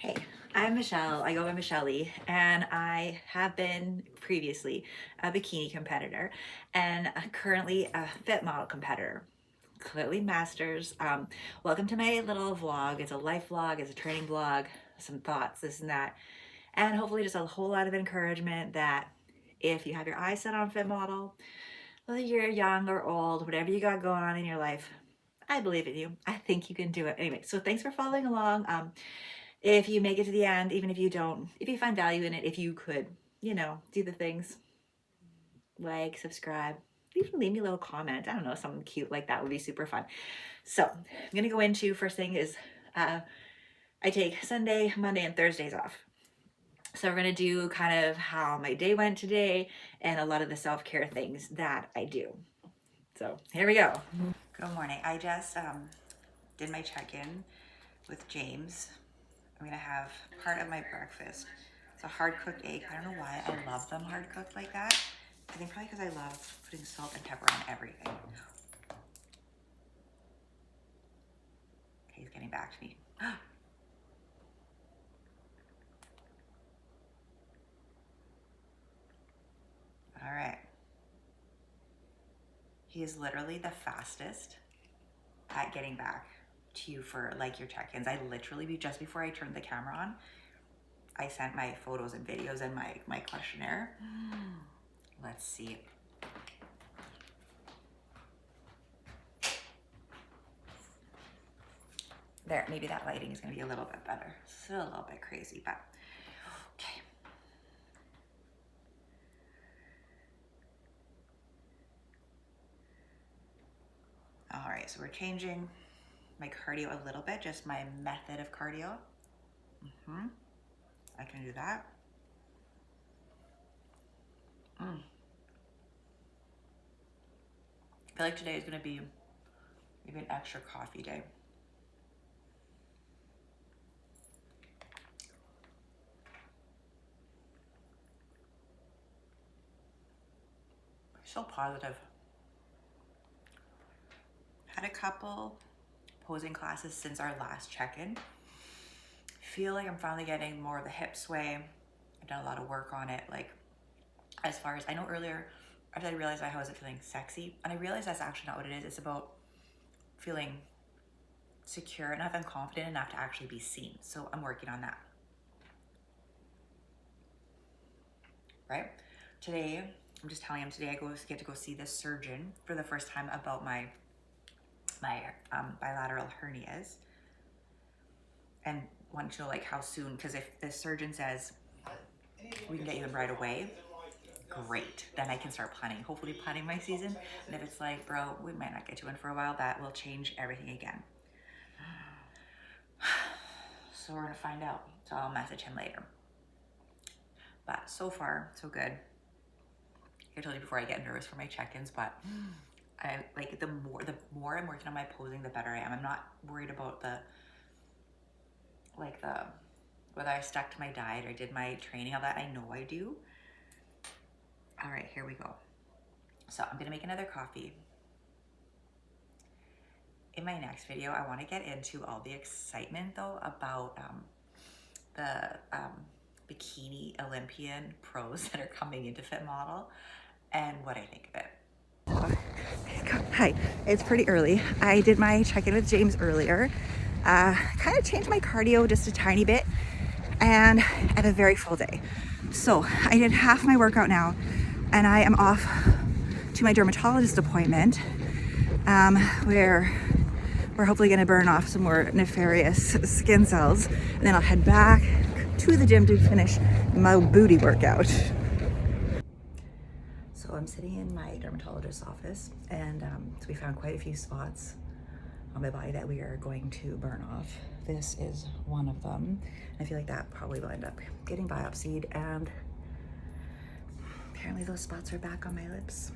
Hey, I'm Michelle. I go by Michelle Lee, and I have been previously a bikini competitor and currently a fit model competitor. Clearly masters. Welcome to my little vlog. It's a life vlog, it's a training vlog, some thoughts, this and that, and hopefully just a whole lot of encouragement that if you have your eyes set on fit model, whether you're young or old, whatever you got going on in your life, I believe in you. I think you can do it. Anyway, so thanks for following along. If you make it to the end, even if you don't, if you find value in it, if you could, do the things like, subscribe, even leave me a little comment. I don't know, something cute like that would be super fun. So I'm gonna go into first thing is I take Sunday, Monday, and Thursdays off. So we're gonna do kind of how my day went today and a lot of the self-care things that I do. So here we go. Good morning. I just did my check-in with James. I'm gonna have part of my breakfast. It's a hard-cooked egg. I don't know why I love them hard-cooked like that. I think probably because I love putting salt and pepper on everything. Okay, he's getting back to me. All right. He is literally the fastest at getting back to you for like your check-ins. I literally, just before I turned the camera on, I sent my photos and videos and my questionnaire. Let's see. There, maybe that lighting is gonna be a little bit better. Still a little bit crazy, but okay. All right, so we're changing my cardio a little bit, just my method of cardio. I can do that. I feel like today is gonna be maybe an extra coffee day. So positive. Had a couple posing classes since our last check-in. Feel like I'm finally getting more of the hip sway. I've done a lot of work on it. Like, as far as I know, earlier, after I realized I wasn't feeling sexy, and I realized that's actually not what it is. It's about feeling secure enough and confident enough to actually be seen. So I'm working on that. Right? Today, I'm just telling him today I get to go see this surgeon for the first time about my bilateral hernias, and want to know like how soon, because if the surgeon says we can get you in right away, great, then I can start planning, hopefully planning my season. And if it's like, bro, we might not get you in for a while, that will change everything again. So we're gonna find out, so I'll message him later. But so far so good. I told you before, I get nervous for my check-ins, but I like the more I'm working on my posing, the better I am. I'm not worried about whether I stuck to my diet or did my training, all that. I know I do. All right, here we go. So I'm gonna make another coffee. In my next video, I want to get into all the excitement though about the Bikini Olympian pros that are coming into Fit Model and what I think of it. Hi, it's pretty early. I did my check-in with James earlier. Kind of changed my cardio just a tiny bit, and I have a very full day. So I did half my workout now, and I am off to my dermatologist appointment, where we're hopefully gonna burn off some more nefarious skin cells, and then I'll head back to the gym to finish my booty workout. So I'm sitting in my dermatologist's office, and so we found quite a few spots on my body that we are going to burn off. This is one of them. I feel like that probably will end up getting biopsied, and apparently those spots are back on my lips.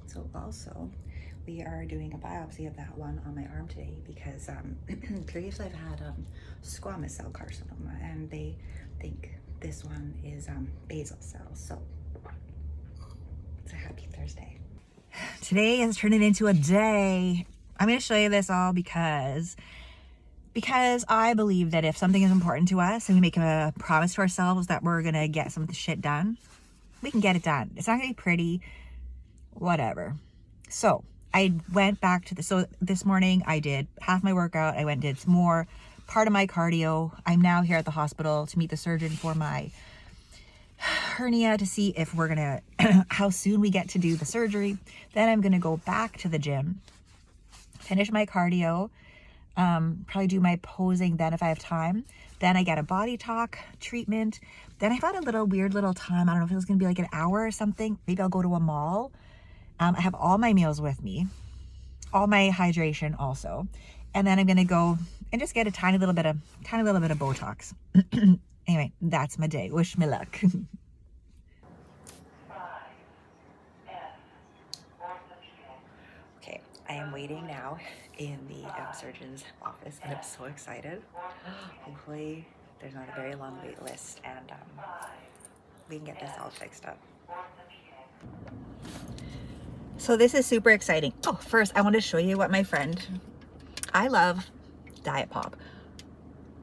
So also, we are doing a biopsy of that one on my arm today because previously I've had squamous cell carcinoma, and they think this one is basal cell. So it's a happy Thursday. Today is turning into a day. I'm going to show you this all because because I believe that if something is important to us and we make a promise to ourselves that we're going to get some of the shit done, we can get it done. It's not going to be pretty, whatever. So I went back to so this morning I did half my workout. I went and did some more, part of my cardio. I'm now here at the hospital to meet the surgeon for my hernia to see if we're going to, how soon we get to do the surgery. Then I'm going to go back to the gym, finish my cardio, probably do my posing then if I have time. Then I get a body talk treatment. Then I found a little weird little time. I don't know if it was going to be like an hour or something. Maybe I'll go to a mall. I have all my meals with me, all my hydration also. And then I'm going to go and just get a tiny little bit of Botox. Anyway, that's my day. Wish me luck. Okay, I am waiting now in the surgeon's office, and I'm so excited. Hopefully there's not a very long wait list, and we can get this all fixed up. So this is super exciting. Oh, first I want to show you what my friend, I love Diet Pop.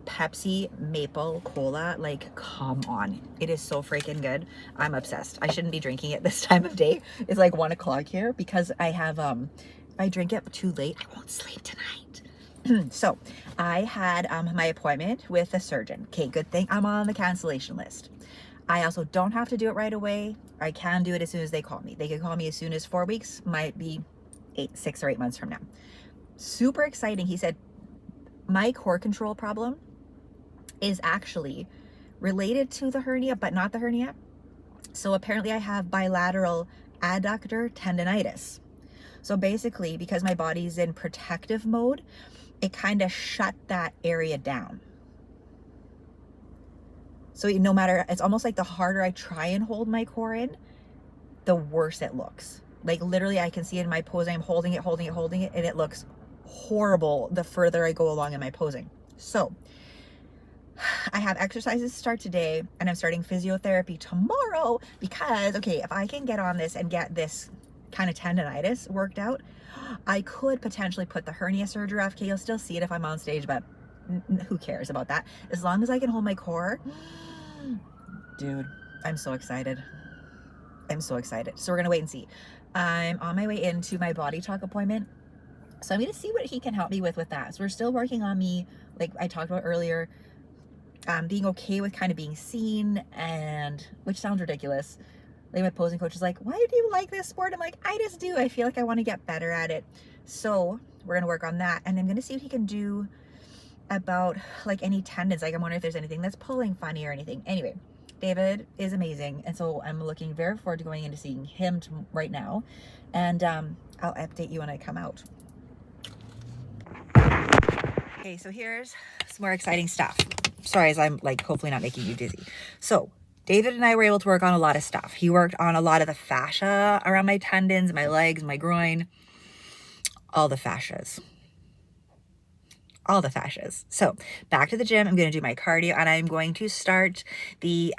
Pepsi Maple Cola, like, come on. It is so freaking good. I'm obsessed. I shouldn't be drinking it this time of day. It's like 1 o'clock here because I have, if I drink it too late, I won't sleep tonight. So I had my appointment with a surgeon. Okay, good thing I'm on the cancellation list. I also don't have to do it right away. I can do it as soon as they call me. They can call me as soon as 4 weeks, might be 6 or 8 months from now. Super exciting. He said, my core control problem is actually related to the hernia, but not the hernia. So apparently I have bilateral adductor tendonitis. So basically, because my body's in protective mode, it kind of shut that area down. So no matter, it's almost like the harder I try and hold my core in, the worse it looks. Like literally I can see in my posing, I'm holding it, and it looks horrible the further I go along in my posing. So I have exercises to start today, and I'm starting physiotherapy tomorrow because, okay, if I can get on this and get this kind of tendonitis worked out, I could potentially put the hernia surgery off. Okay, you'll still see it if I'm on stage, but who cares about that? As long as I can hold my core, dude, I'm so excited. I'm so excited. So we're gonna wait and see. I'm on my way into my body talk appointment. So I'm gonna see what he can help me with that. So we're still working on me, like I talked about earlier, being okay with kind of being seen, and which sounds ridiculous. Like my posing coach is like, why do you like this sport? I'm like, I just do. I feel like I want to get better at it. So we're going to work on that. And I'm going to see what he can do about like any tendons. Like I'm wondering if there's anything that's pulling funny or anything. Anyway, David is amazing. And so I'm looking very forward to going into seeing him right now. And I'll update you when I come out. Okay, so here's some more exciting stuff. Sorry, as I'm like hopefully not making you dizzy. So David and I were able to work on a lot of stuff. He worked on a lot of the fascia around my tendons, my legs, my groin, all the fascias. So back to the gym. I'm going to do my cardio, and I'm going to start the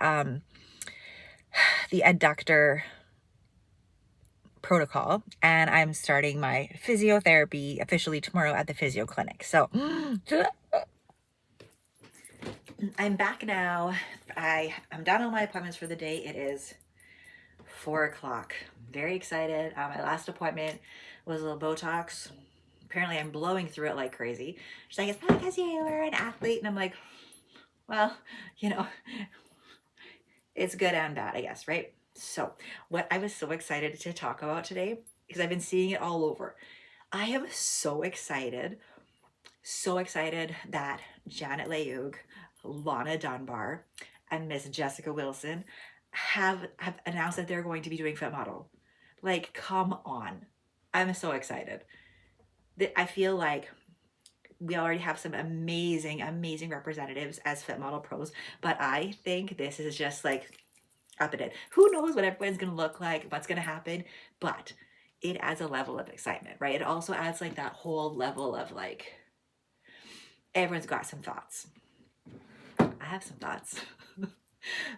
adductor protocol, and I'm starting my physiotherapy officially tomorrow at the physio clinic. So I'm back now. I'm done all my appointments for the day. It is 4 o'clock. Very excited. My last appointment was a little Botox. Apparently I'm blowing through it like crazy. She's like, it's probably because you were an athlete. And I'm like, well, you know, it's good and bad, I guess, right? So what I was so excited to talk about today, because I've been seeing it all over. I am so excited that Janet Leug, Lana Dunbar, and Miss Jessica Wilson have announced that they're going to be doing Fit Model. Like, come on. I'm so excited. I feel like we already have some amazing representatives as Fit Model pros, but I think this is just like up and in. Who knows what everyone's going to look like, what's going to happen, but it adds a level of excitement, right? It also adds like that whole level of like, everyone's got some thoughts. I have some thoughts.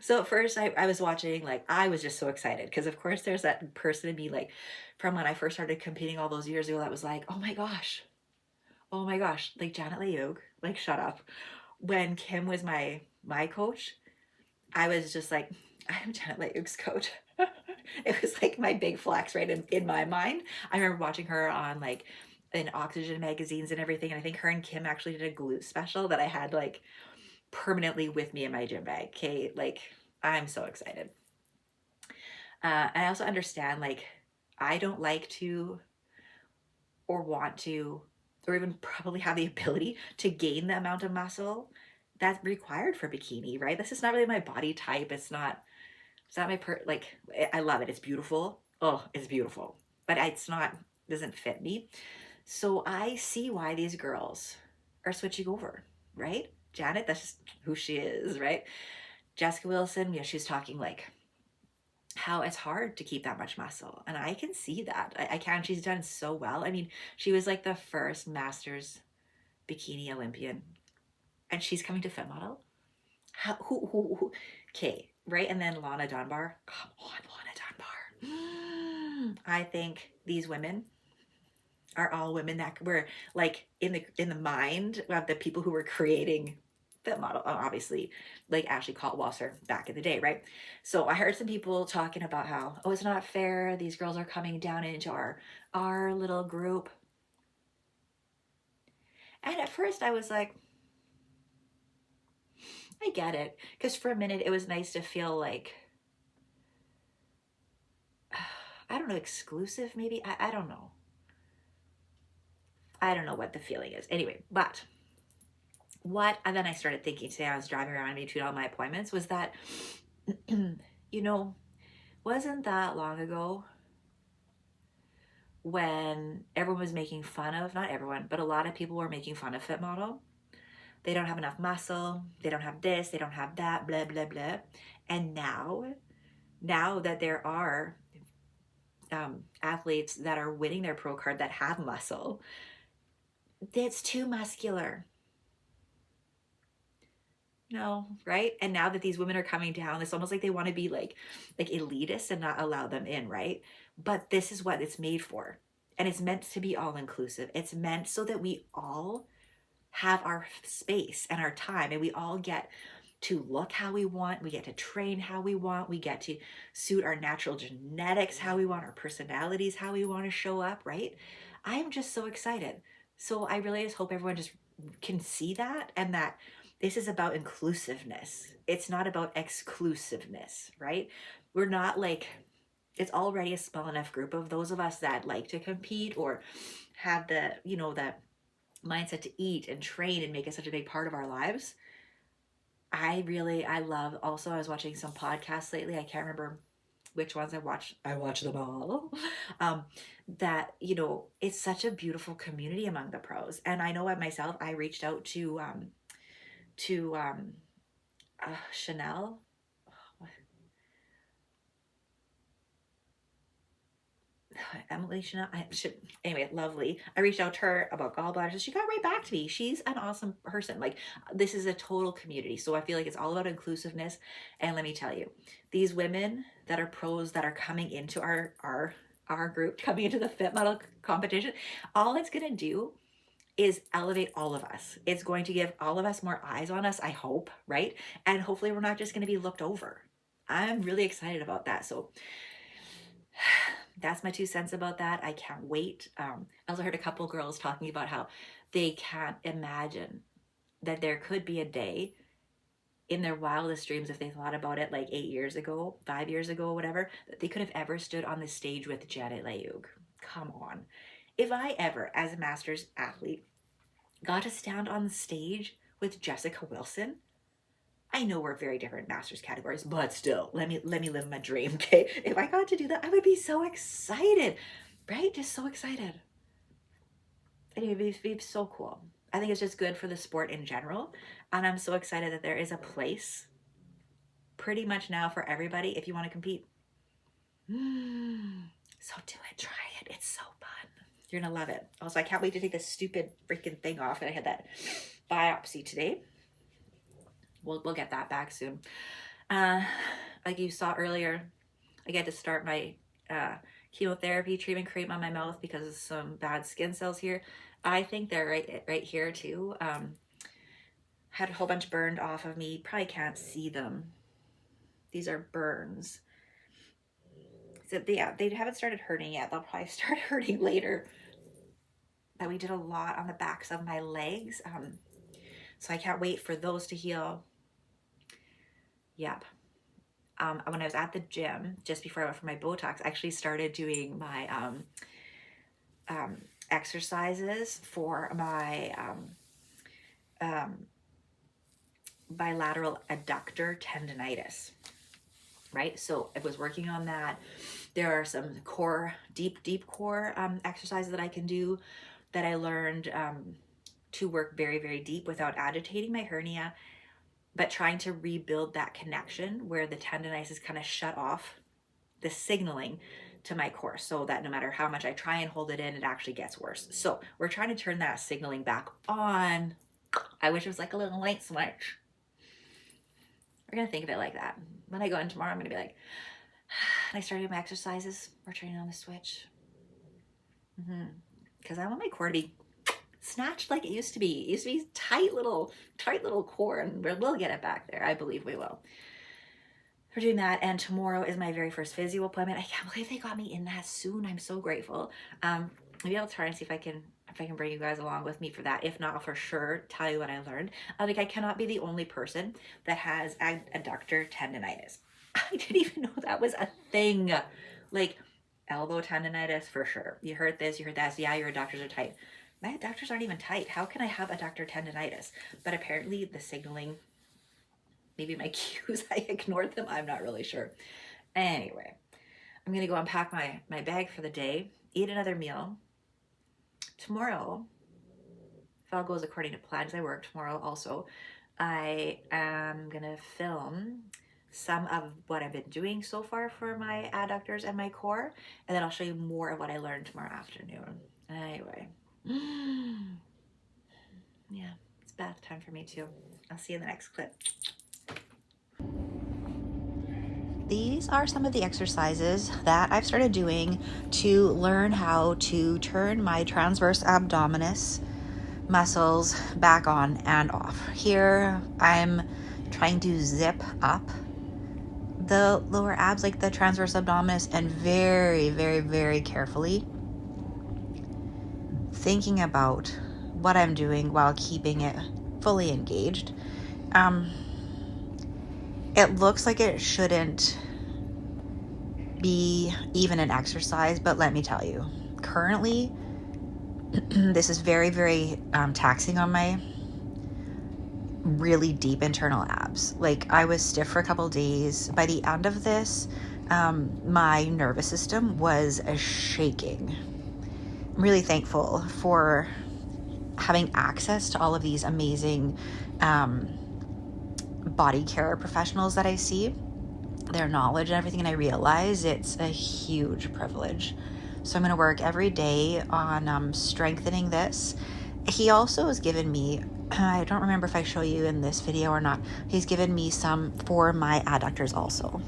So at first I was watching, like, I was just so excited because of course there's that person in me, like from when I first started competing all those years ago, that was like, oh my gosh, like Janet Leug, like shut up. When Kim was my coach, I was just like, I'm Janet Leigh-Hugues' coach. It was like my big flex, right, in my mind. I remember watching her on like in Oxygen magazines and everything, and I think her and Kim actually did a glute special that I had like permanently with me in my gym bag. Okay, like I'm so excited. And I also understand like I don't like to or want to or even probably have the ability to gain the amount of muscle that's required for bikini, right? This is not really my body type. It's not my like I love it. It's beautiful. Oh, it's beautiful. But it's not doesn't fit me. So I see why these girls are switching over, right? Janet, that's just who she is, right? Jessica Wilson, yeah, she's talking like how it's hard to keep that much muscle. And I can see that. I can. She's done so well. I mean, she was like the first Masters Bikini Olympian, and she's coming to Fit Model. How, who? Okay, right? And then Lana Dunbar. Come on, Lana Dunbar. I think these women are all women that were like in the mind of the people who were creating Fit Model, obviously, like Ashley Kaltwasser back in the day, right? So I heard some people talking about how, oh, it's not fair. These girls are coming down into our little group. And at first I was like, I get it. Because for a minute it was nice to feel like, I don't know, exclusive maybe? I don't know. I don't know what the feeling is. Anyway, but and then I started thinking today, I was driving around in between all my appointments, was that, you know, wasn't that long ago when everyone was making fun of, not everyone, but a lot of people were making fun of Fit Model. They don't have enough muscle. They don't have this. They don't have that, blah, blah, blah. And now that there are athletes that are winning their pro card that have muscle, it's too muscular. No, right? And now that these women are coming down, it's almost like they want to be like elitist and not allow them in, right? But this is what it's made for. And it's meant to be all inclusive. It's meant so that we all have our space and our time and we all get to look how we want, we get to train how we want, we get to suit our natural genetics how we want, our personalities how we want to show up, right? I'm just so excited. So I really just hope everyone just can see that, and that this is about inclusiveness. It's not about exclusiveness, right? We're not like, it's already a small enough group of those of us that like to compete or have the, that mindset to eat and train and make it such a big part of our lives. I love, also, I was watching some podcasts lately. I can't remember which ones I watched. I watch them all. um, that, it's such a beautiful community among the pros. And I know myself, I reached out to Chanel. Emily Chanel. Anyway, lovely. I reached out to her about gallbladders. She got right back to me. She's an awesome person. Like, this is a total community. So I feel like it's all about inclusiveness. And let me tell you, these women that are pros that are coming into our group, coming into the Fit Model competition, all it's gonna do is elevate all of us. It's going to give all of us more eyes on us, I hope, right? And hopefully we're not just going to be looked over. I'm really excited about that. So that's my 2 cents about that. I can't wait. I also heard a couple girls talking about how they can't imagine that there could be a day in their wildest dreams, if they thought about it like 8 years ago, 5 years ago, whatever, that they could have ever stood on the stage with Janet Leigh-Hugues. Come on. If I ever, as a Masters athlete, got to stand on the stage with Jessica Wilson, I know we're very different Masters categories, but still, let me live my dream, okay? If I got to do that, I would be so excited, right? Just so excited. Anyway, it'd be so cool. I think it's just good for the sport in general, and I'm so excited that there is a place pretty much now for everybody if you want to compete. So do it, try it. It's so fun. You're gonna love it. Also, I can't wait to take this stupid freaking thing off. And I had that biopsy today. We'll get that back soon. Like you saw earlier, I get to start my chemotherapy treatment cream on my mouth because of some bad skin cells here. I think they're right here too. had a whole bunch burned off of me. Probably can't see them. These are burns. So yeah, they haven't started hurting yet. They'll probably start hurting later. But we did a lot on the backs of my legs. So I can't wait for those to heal. Yep. When I was at the gym, just before I went for my Botox, I actually started doing my exercises for my bilateral adductor tendonitis, right? So I was working on that. There are some core, deep core exercises that I can do that I learned to work very, very deep without agitating my hernia, but trying to rebuild that connection where the tendonitis is kind of shut off the signaling to my core, so that no matter how much I try and hold it in, it actually gets worse. So we're trying to turn that signaling back on. I wish it was like a little light switch. We're gonna think of it like that. When I go in tomorrow, I'm gonna be like, and I started my exercises, we're turning on the switch. Because I want my core to be snatched like it used to be. It used to be tight little core, and we'll get it back there. I believe we will. We're doing that, and tomorrow is my very first physio appointment. I can't believe they got me in that soon. I'm so grateful. Maybe I'll try and see if I can bring you guys along with me for that. If not, I'll for sure tell you what I learned. Like, I cannot be the only person that has adductor tendonitis. I didn't even know that was a thing. Like, elbow tendonitis for sure. You heard this, you heard that. So yeah, your adductors are tight. My adductors aren't even tight. How can I have adductor tendonitis? But apparently the signaling, maybe my cues, I ignored them. I'm not really sure. Anyway, I'm going to go unpack my bag for the day, eat another meal. Tomorrow, if all goes according to plan, because I work tomorrow also, I am going to film some of what I've been doing so far for my adductors and my core, and then I'll show you more of what I learned tomorrow afternoon. Anyway, yeah, it's bath time for me too. I'll see you in the next clip. These are some of the exercises that I've started doing to learn how to turn my transverse abdominis muscles back on and off. Here, I'm trying to zip up the lower abs, like the transverse abdominis, and very, very, very carefully thinking about what I'm doing while keeping it fully engaged. It looks like it shouldn't be even an exercise, but let me tell you, currently, this is very, very taxing on my really deep internal abs. Like, I was stiff for a couple days. By the end of this, my nervous system was shaking. I'm really thankful for having access to all of these amazing body care professionals that I see, their knowledge and everything, and I realize it's a huge privilege. So I'm going to work every day on strengthening this. He also has given me, I don't remember if I show you in this video or not, he's given me some for my adductors also.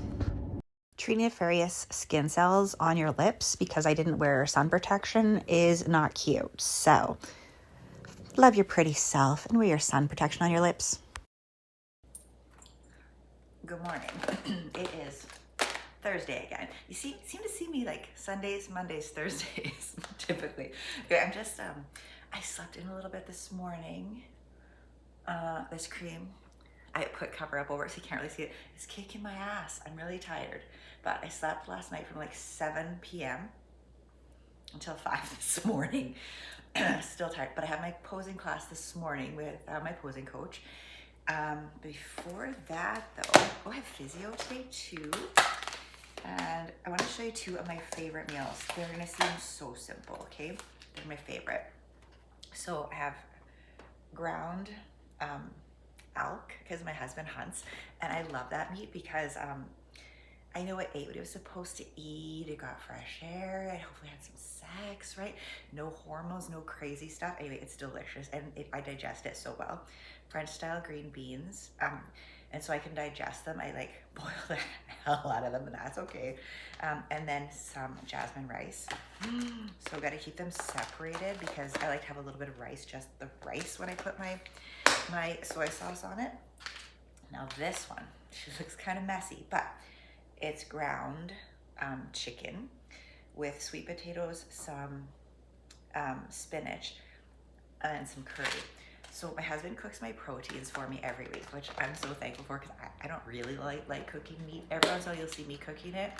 Treating nefarious skin cells on your lips because I didn't wear sun protection is not cute. So love your pretty self and wear your sun protection on your lips. Good morning. It is Thursday again. You seem to see me like Sundays, Mondays, Thursdays, typically. Okay, I'm just, I slept in a little bit this morning. This cream, I put cover up over it so you can't really see it. It's kicking my ass. I'm really tired. But I slept last night from like 7 p.m. until 5 this morning. Still tired, but I had my posing class this morning with my posing coach. Before that though, I have physio today too. And I want to show you two of my favorite meals. They're gonna seem so simple, okay? They're my favorite. So I have ground elk, because my husband hunts, and I love that meat because I know it ate what it was supposed to eat. It got fresh air. I hopefully had some sex, right? No hormones, no crazy stuff. Anyway, it's delicious, and I digest it so well. French style green beans, and so I can digest them. I like boil the hell out of them, and that's okay. And then some jasmine rice. So I got to keep them separated because I like to have a little bit of rice, just the rice, when I put my my soy sauce on it. Now this one, she looks kind of messy, but it's ground chicken with sweet potatoes, some spinach, and some curry. So my husband cooks my proteins for me every week, which I'm so thankful for because I don't really like cooking meat. Every once in a while you'll see me cooking it.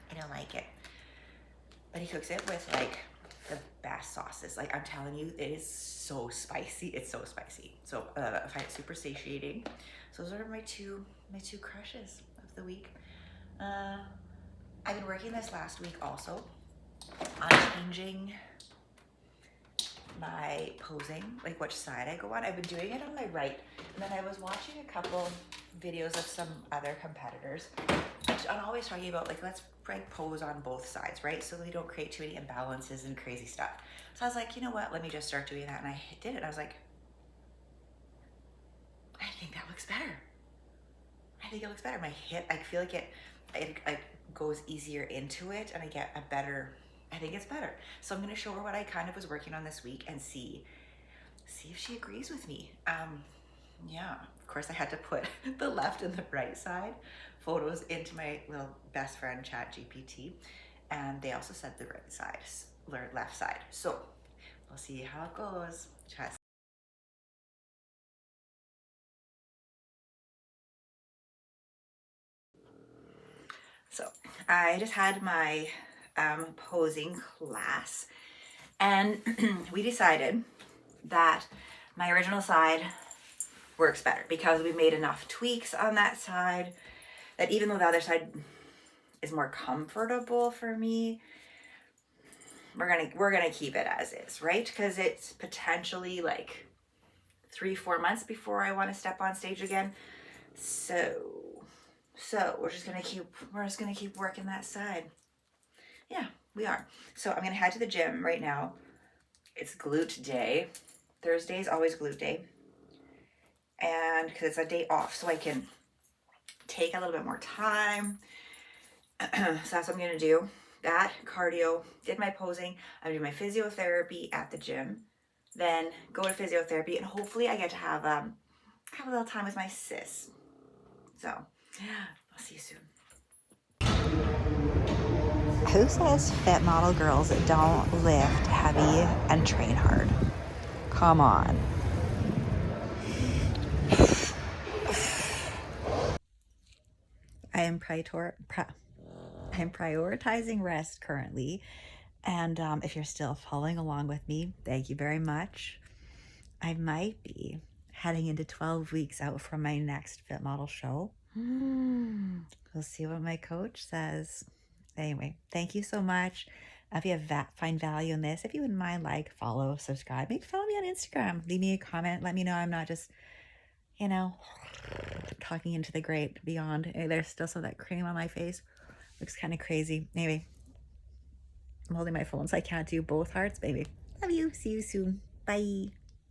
I don't like it. But he cooks it with like the best sauces. Like I'm telling you, it is so spicy. It's so spicy. So I find it super satiating. So those are my two crushes of the week. I've been working this last week also on changing my posing, like which side I go on. I've been doing it on my right, and then I was watching a couple videos of some other competitors. I'm always talking about like let's pose on both sides, right? So we don't create too many imbalances and crazy stuff. So I was like, you know what? Let me just start doing that, and I did it. I was like, I think that looks better. I think it looks better. My hip, I feel like it goes easier into it, and I get a better. I think it's better. So I'm gonna show her what I kind of was working on this week and see if she agrees with me. Yeah, of course I had to put the left and the right side photos into my little best friend ChatGPT, and they also said the right side, or left side. So we'll see how it goes. So I just had my posing class, and we decided that my original side works better because we made enough tweaks on that side that even though the other side is more comfortable for me, we're gonna keep it as is, right? Because it's potentially like 3-4 months before I want to step on stage again. So we're just gonna keep working that side. Yeah, we are. So I'm gonna head to the gym right now. It's glute day. Thursday is always glute day, and because it's a day off, so I can take a little bit more time. So that's what I'm gonna do. That cardio, did my posing. I'm doing my physiotherapy at the gym, then go to physiotherapy, and hopefully I get to have a little time with my sis. So I'll see you soon. Who says fit model girls don't lift heavy and train hard? Come on. I'm prioritizing rest currently, and if you're still following along with me, thank you very much. I might be heading into 12 weeks out from my next fit model show. We'll see what my coach says. Anyway, thank you so much. If you find value in this, if you wouldn't mind, like, follow, subscribe, maybe follow me on Instagram. Leave me a comment. Let me know I'm not just, talking into the great beyond. There's still some of that cream on my face. Looks kind of crazy. Anyway, I'm holding my phone so I can't do both hearts, baby. Love you. See you soon. Bye.